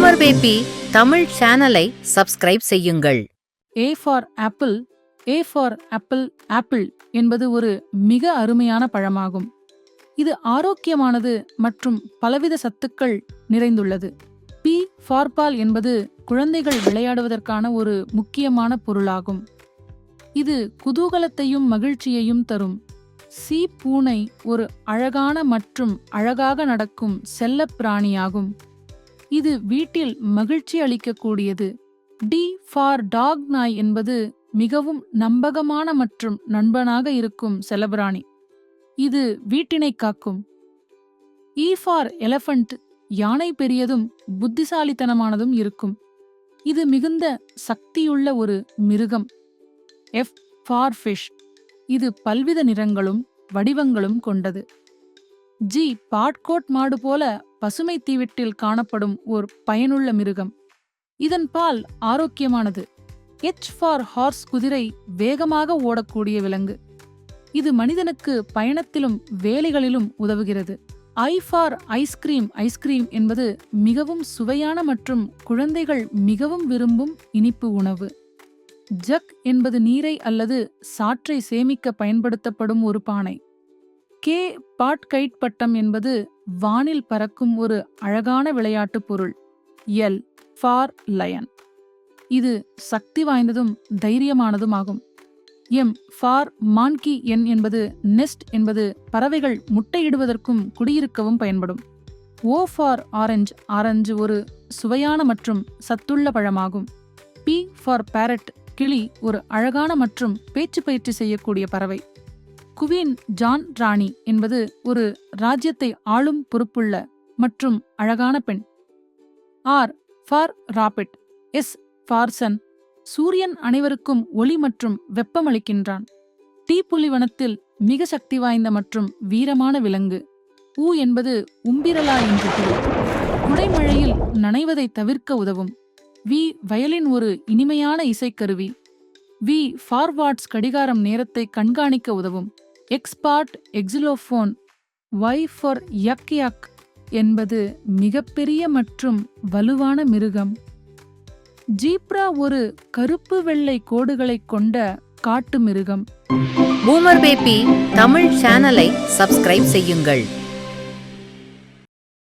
Boomer baby Tamil சேனலை subscribe செய்யுங்கள். A for apple, A for apple, apple என்பது ஒரு மிக அருமையான பழமாகும். இது ஆரோக்கியமானது மற்றும் பலவித சத்துக்கள் நிறைந்துள்ளது. P for பால் என்பது குழந்தைகள் விளையாடுவதற்கான ஒரு முக்கியமான பொருளாகும். இது குதூகலத்தையும் மகிழ்ச்சியையும் தரும். C பூனை ஒரு அழகான மற்றும் அழகாக நடக்கும் செல்லப் பிராணியாகும். இது வீட்டில் மகிழ்ச்சி அளிக்கக்கூடியது. D for டாக் நாய் என்பது மிகவும் நம்பகமான மற்றும் நண்பனாக இருக்கும் செல்லப்பிராணி. இது வீட்டினை காக்கும். E for elephant யானை பெரியதும் புத்திசாலித்தனமானதும் இருக்கும். இது மிகுந்த சக்தியுள்ள ஒரு மிருகம். F for fish இது பல்வித நிறங்களும் வடிவங்களும் கொண்டது. G பாட்கோட் மாடு போல பசுமை தீவெட்டில் காணப்படும் ஓர் பயனுள்ள மிருகம். இதன் பால் ஆரோக்கியமானது. H for ஹார்ஸ் குதிரை வேகமாக ஓடக்கூடிய விலங்கு. இது மனிதனுக்கு பயணத்திலும் வேலைகளிலும் உதவுகிறது. I for ஐஸ்கிரீம் என்பது மிகவும் சுவையான மற்றும் குழந்தைகள் மிகவும் விரும்பும் இனிப்பு உணவு. ஜக் என்பது நீரை அல்லது சாற்றை சேமிக்க பயன்படுத்தப்படும் ஒரு பானை. K பாட்கைட் பட்டம் என்பது வானில் பறக்கும் ஒரு அழகான விளையாட்டு பொருள். L for லயன் இது சக்தி வாய்ந்ததும் தைரியமானதும் ஆகும். M for மான்கி என்பது நெஸ்ட் என்பது பறவைகள் முட்டையிடுவதற்கும் குடியிருக்கவும் பயன்படும். O for ஆரஞ்சு ஒரு சுவையான மற்றும் சத்துள்ள பழமாகும். P for parrot கிளி ஒரு அழகான மற்றும் பேச்சு பயிற்சி செய்யக்கூடிய பறவை. குவீன் ஜான் ராணி என்பது ஒரு ராஜ்யத்தை ஆளும் பொறுப்புள்ள மற்றும் அழகான பெண். R for rabbit S for sun சூரியன் அனைவருக்கும் ஒளி மற்றும் வெப்பமளிக்கின்றான். தீப்புலிவனத்தில் மிக சக்தி வாய்ந்த மற்றும் வீரமான விலங்கு. U என்பது உம்பிரலா என்று பொருள். குடைமழையில் நனைவதை தவிர்க்க உதவும். V வயலின் ஒரு இனிமையான இசைக்கருவி. V ஃபார்வார்ட்ஸ் கடிகாரம் நேரத்தை கண்காணிக்க உதவும். X part எக்ஸிலோஃபோன். Y for யக் என்பது மிகப்பெரிய மற்றும் வலுவான மிருகம். ஜீப்ரா ஒரு கருப்பு வெள்ளை கோடுகளைக் கொண்ட காட்டு மிருகம். பூமர் பேபி தமிழ் சேனலை சப்ஸ்கிரைப் செய்யுங்கள்.